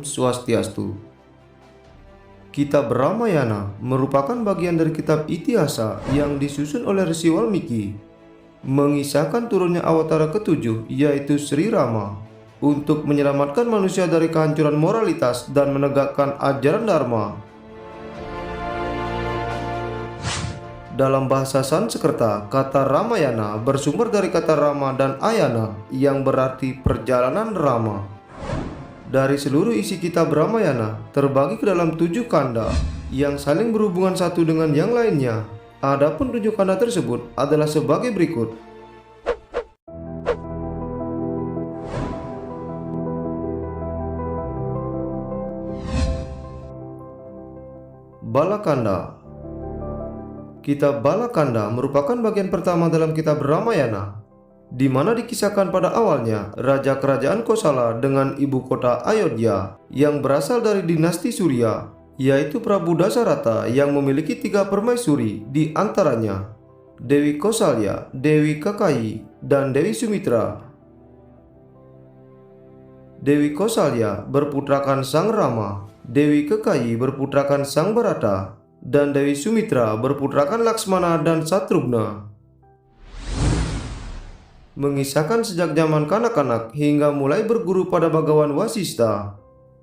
Om Swastiastu. Kitab Ramayana merupakan bagian dari kitab Itihasa yang disusun oleh Rsi Walmiki, mengisahkan turunnya awatara ketujuh yaitu Sri Rama untuk menyelamatkan manusia dari kehancuran moralitas dan menegakkan ajaran Dharma. Dalam bahasa Sanskerta, kata Ramayana bersumber dari kata Rama dan Ayana yang berarti perjalanan Rama. Dari seluruh isi kitab Ramayana terbagi ke dalam 7 kanda yang saling berhubungan satu dengan yang lainnya. Adapun 7 kanda tersebut adalah sebagai berikut. Balakanda. Kitab Balakanda merupakan bagian pertama dalam kitab Ramayana, di mana dikisahkan pada awalnya Raja Kerajaan Kosala dengan ibu kota Ayodhya yang berasal dari dinasti Surya, yaitu Prabu Dasarata yang memiliki 3 permaisuri, di antaranya Dewi Kosalya, Dewi Kakayi, dan Dewi Sumitra. Dewi Kosalya berputrakan Sang Rama, Dewi Kekayi berputrakan Sang Bharata, dan Dewi Sumitra berputrakan Laksmana dan Satrugna. Mengisahkan sejak zaman kanak-kanak hingga mulai berguru pada Bhagawan Wasistha.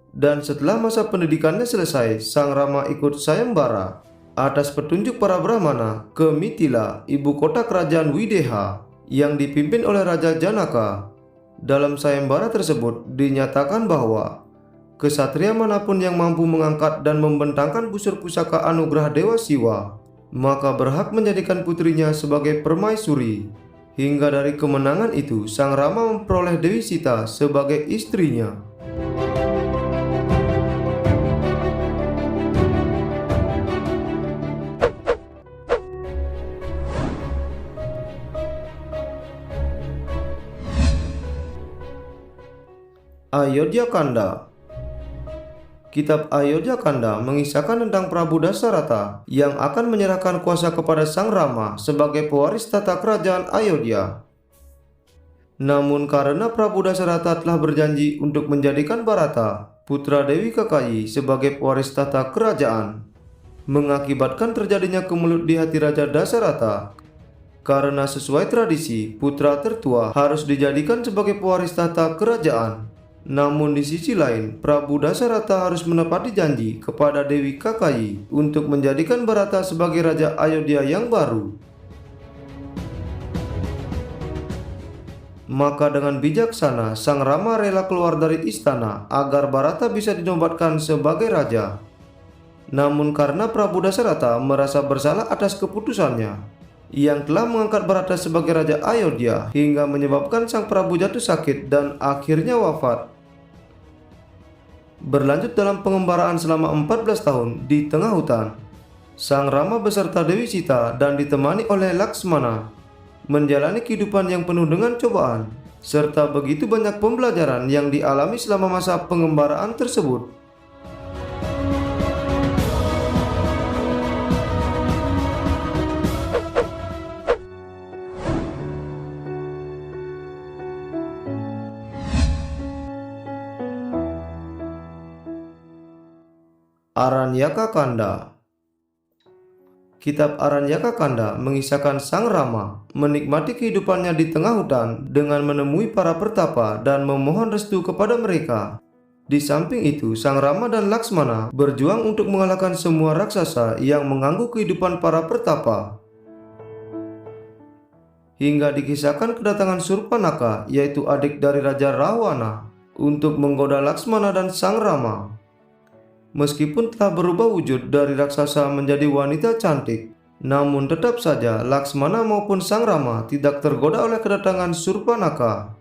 Dan setelah masa pendidikannya selesai, Sang Rama ikut Sayembara atas petunjuk para Brahmana ke Mithila, ibu kota kerajaan Wideha yang dipimpin oleh Raja Janaka. Dalam Sayembara tersebut dinyatakan bahwa kesatria manapun yang mampu mengangkat dan membentangkan busur pusaka anugerah Dewa Siwa, maka berhak menjadikan putrinya sebagai permaisuri. Hingga dari kemenangan itu, Sang Rama memperoleh Dewi Sita sebagai istrinya. Ayodhya Kanda. Kitab Ayodhya Kanda mengisahkan tentang Prabu Dasarata yang akan menyerahkan kuasa kepada Sang Rama sebagai pewaris tata kerajaan Ayodhya. Namun karena Prabu Dasarata telah berjanji untuk menjadikan Bharata, putra Dewi Kekayi, sebagai pewaris tata kerajaan, mengakibatkan terjadinya kemelut di hati Raja Dasarata. Karena sesuai tradisi, putra tertua harus dijadikan sebagai pewaris tata kerajaan. Namun di sisi lain, Prabu Dasarata harus menepati janji kepada Dewi Kakayi untuk menjadikan Bharata sebagai Raja Ayodhya yang baru. Maka dengan bijaksana, Sang Rama rela keluar dari istana agar Bharata bisa dinobatkan sebagai raja. Namun karena Prabu Dasarata merasa bersalah atas keputusannya yang telah mengangkat Bharata sebagai Raja Ayodhya hingga menyebabkan Sang Prabu jatuh sakit dan akhirnya wafat. Berlanjut dalam pengembaraan selama 14 tahun di tengah hutan, Sang Rama beserta Dewi Sita dan ditemani oleh Laksmana menjalani kehidupan yang penuh dengan cobaan, serta begitu banyak pembelajaran yang dialami selama masa pengembaraan tersebut. Aranyaka Kanda. Kitab Aranyaka Kanda mengisahkan Sang Rama menikmati kehidupannya di tengah hutan dengan menemui para pertapa dan memohon restu kepada mereka. Di samping itu, Sang Rama dan Laksmana berjuang untuk mengalahkan semua raksasa yang mengganggu kehidupan para pertapa. Hingga dikisahkan kedatangan Surpanaka, yaitu adik dari Raja Rawana, untuk menggoda Laksmana dan Sang Rama. Meskipun telah berubah wujud dari raksasa menjadi wanita cantik, namun tetap saja Laksmana maupun Sang Rama tidak tergoda oleh kedatangan Surpanaka.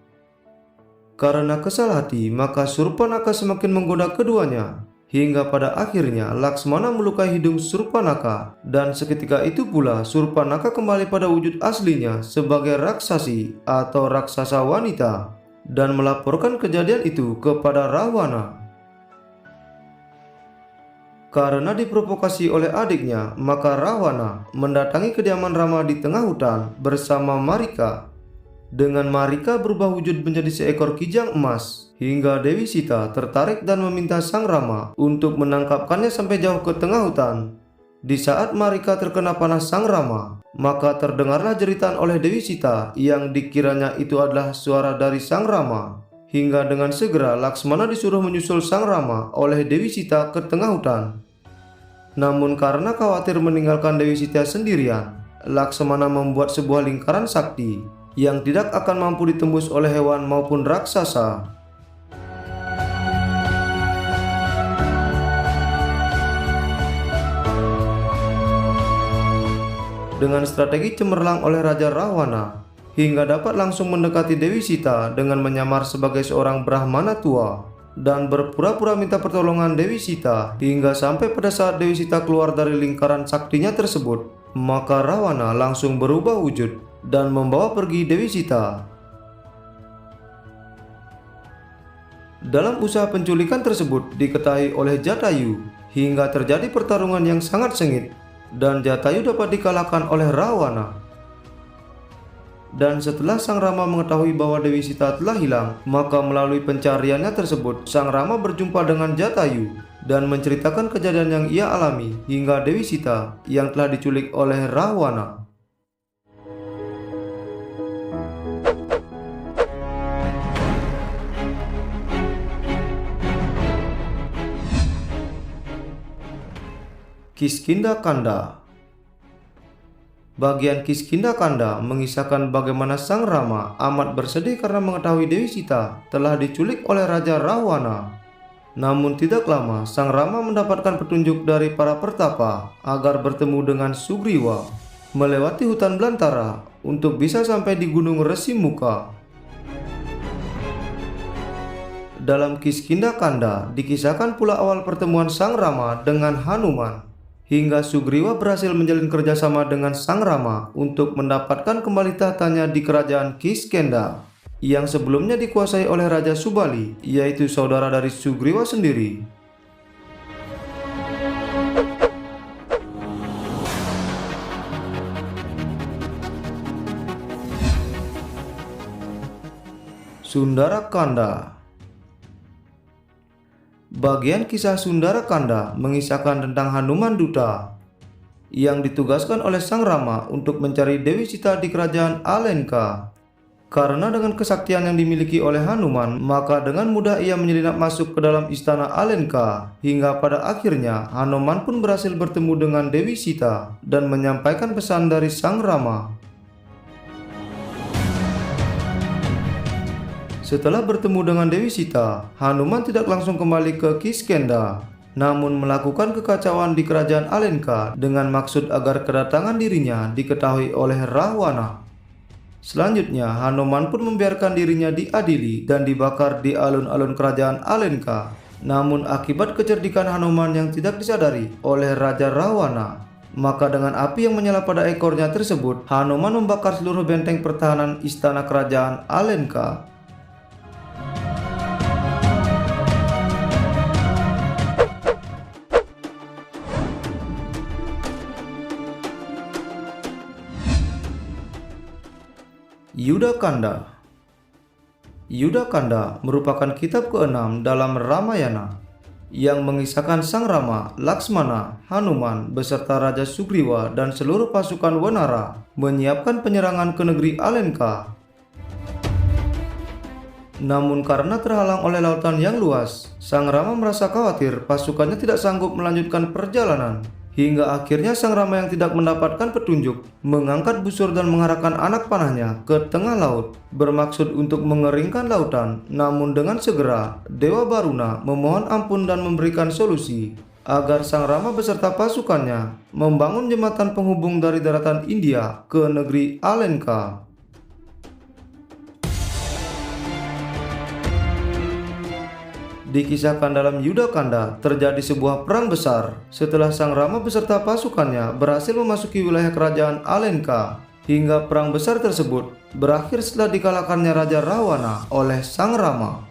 Karena kesal hati, maka Surpanaka semakin menggoda keduanya, hingga pada akhirnya Laksmana melukai hidung Surpanaka, dan seketika itu pula Surpanaka kembali pada wujud aslinya sebagai raksasi atau raksasa wanita, dan melaporkan kejadian itu kepada Rawana. Karena diprovokasi oleh adiknya, maka Rawana mendatangi kediaman Rama di tengah hutan bersama Marika. dengan Marika berubah wujud menjadi seekor kijang emas, hingga Dewi Sita tertarik dan meminta Sang Rama untuk menangkapkannya sampai jauh ke tengah hutan. Di saat Marika terkena panas Sang Rama, maka terdengarlah jeritan oleh Dewi Sita yang dikiranya itu adalah suara dari Sang Rama. Hingga dengan segera Laksmana disuruh menyusul Sang Rama oleh Dewi Sita ke tengah hutan. Namun karena khawatir meninggalkan Dewi Sita sendirian, Laksmana membuat sebuah lingkaran sakti yang tidak akan mampu ditembus oleh hewan maupun raksasa. Dengan strategi cemerlang oleh Raja Rahwana, hingga dapat langsung mendekati Dewi Sita dengan menyamar sebagai seorang Brahmana tua dan berpura-pura minta pertolongan Dewi Sita, hingga sampai pada saat Dewi Sita keluar dari lingkaran saktinya tersebut, maka Rahwana langsung berubah wujud dan membawa pergi Dewi Sita. Dalam usaha penculikan tersebut diketahui oleh Jatayu, hingga terjadi pertarungan yang sangat sengit dan Jatayu dapat dikalahkan oleh Rahwana. Dan setelah Sang Rama mengetahui bahwa Dewi Sita telah hilang, maka melalui pencariannya tersebut Sang Rama berjumpa dengan Jatayu dan menceritakan kejadian yang ia alami hingga Dewi Sita yang telah diculik oleh Rahwana. Kiskindha Kanda. Bagian Kiskindha Kanda mengisahkan bagaimana Sang Rama amat bersedih karena mengetahui Dewi Sita telah diculik oleh Raja Rahwana. Namun tidak lama Sang Rama mendapatkan petunjuk dari para pertapa agar bertemu dengan Sugriwa, melewati hutan belantara untuk bisa sampai di Gunung Resi Muka. Dalam Kiskindha Kanda dikisahkan pula awal pertemuan Sang Rama dengan Hanuman, hingga Sugriwa berhasil menjalin kerjasama dengan Sang Rama untuk mendapatkan kembali tahtanya di kerajaan Kiskendha yang sebelumnya dikuasai oleh Raja Subali, yaitu saudara dari Sugriwa sendiri. Sundara Kanda. Bagian kisah Sundara Kanda mengisahkan tentang Hanuman Duta yang ditugaskan oleh Sang Rama untuk mencari Dewi Sita di kerajaan Alenka. Karena dengan kesaktian yang dimiliki oleh Hanuman, maka dengan mudah ia menyelinap masuk ke dalam istana Alenka, hingga pada akhirnya Hanuman pun berhasil bertemu dengan Dewi Sita dan menyampaikan pesan dari Sang Rama. Setelah bertemu dengan Dewi Sita, Hanuman tidak langsung kembali ke Kiskendha, namun melakukan kekacauan di kerajaan Alenka dengan maksud agar kedatangan dirinya diketahui oleh Rahwana. Selanjutnya, Hanuman pun membiarkan dirinya diadili dan dibakar di alun-alun kerajaan Alenka. Namun akibat kecerdikan Hanuman yang tidak disadari oleh Raja Rahwana, maka dengan api yang menyala pada ekornya tersebut, Hanuman membakar seluruh benteng pertahanan istana kerajaan Alenka. Yudha Kanda. Yudha Kanda merupakan kitab ke-6 dalam Ramayana yang mengisahkan Sang Rama, Laksmana, Hanuman beserta Raja Sugriwa dan seluruh pasukan Wanara menyiapkan penyerangan ke negeri Alenka. Namun karena terhalang oleh lautan yang luas, Sang Rama merasa khawatir pasukannya tidak sanggup melanjutkan perjalanan. Hingga akhirnya Sang Rama yang tidak mendapatkan petunjuk mengangkat busur dan mengarahkan anak panahnya ke tengah laut, bermaksud untuk mengeringkan lautan. Namun dengan segera Dewa Baruna memohon ampun dan memberikan solusi agar Sang Rama beserta pasukannya membangun jembatan penghubung dari daratan India ke negeri Alenka. Dikisahkan dalam Yudha Kanda terjadi sebuah perang besar setelah Sang Rama beserta pasukannya berhasil memasuki wilayah kerajaan Alenka, hingga perang besar tersebut berakhir setelah dikalahkannya Raja Rahwana oleh Sang Rama.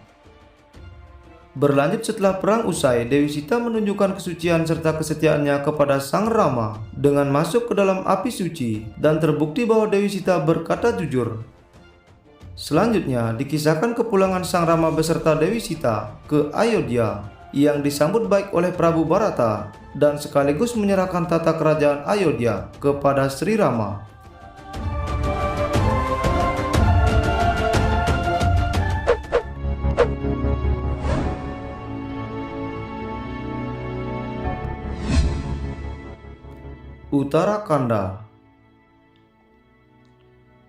Berlanjut setelah perang usai, Dewi Sita menunjukkan kesucian serta kesetiaannya kepada Sang Rama dengan masuk ke dalam api suci, dan terbukti bahwa Dewi Sita berkata jujur. Selanjutnya dikisahkan kepulangan Sang Rama beserta Dewi Sita ke Ayodhya yang disambut baik oleh Prabu Barata dan sekaligus menyerahkan tata kerajaan Ayodhya kepada Sri Rama. Uttarakanda.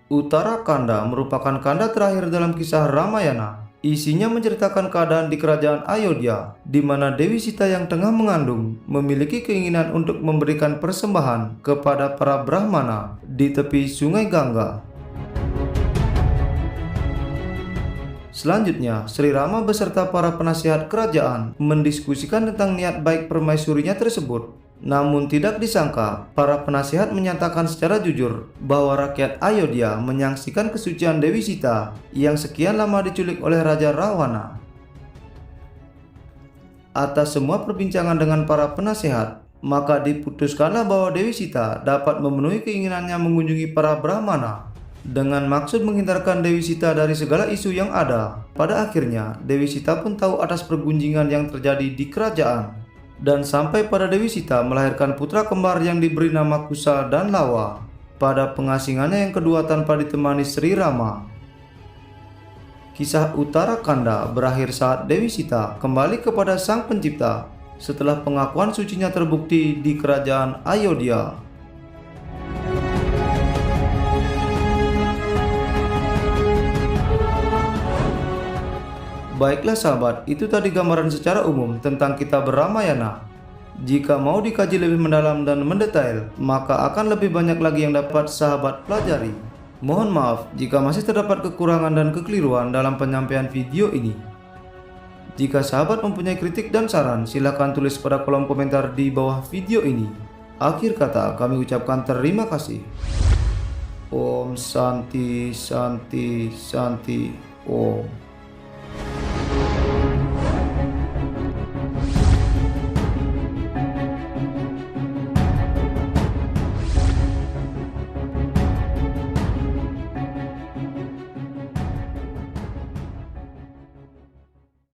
Uttarakanda merupakan kanda terakhir dalam kisah Ramayana. Isinya menceritakan keadaan di kerajaan Ayodhya, di mana Dewi Sita yang tengah mengandung memiliki keinginan untuk memberikan persembahan kepada para Brahmana di tepi sungai Gangga. Selanjutnya, Sri Rama beserta para penasihat kerajaan mendiskusikan tentang niat baik permaisurinya tersebut. Namun tidak disangka, para penasihat menyatakan secara jujur bahwa rakyat Ayodhya menyaksikan kesucian Dewi Sita yang sekian lama diculik oleh Raja Rawana. Atas semua perbincangan dengan para penasihat, maka diputuskanlah bahwa Dewi Sita dapat memenuhi keinginannya mengunjungi para Brahmana dengan maksud menghindarkan Dewi Sita dari segala isu yang ada. Pada akhirnya, Dewi Sita pun tahu atas pergunjingan yang terjadi di kerajaan. Dan sampai pada Dewi Sita melahirkan putra kembar yang diberi nama Kusa dan Lawa pada pengasingannya yang kedua tanpa ditemani Sri Rama. Kisah Uttarakanda berakhir saat Dewi Sita kembali kepada Sang Pencipta setelah pengakuan sucinya terbukti di kerajaan Ayodhya. Baiklah sahabat, itu tadi gambaran secara umum tentang kitab Ramayana. Jika mau dikaji lebih mendalam dan mendetail, maka akan lebih banyak lagi yang dapat sahabat pelajari. Mohon maaf jika masih terdapat kekurangan dan kekeliruan dalam penyampaian video ini. Jika sahabat mempunyai kritik dan saran, silakan tulis pada kolom komentar di bawah video ini. Akhir kata, kami ucapkan terima kasih. Om Santi Santi Santi Om.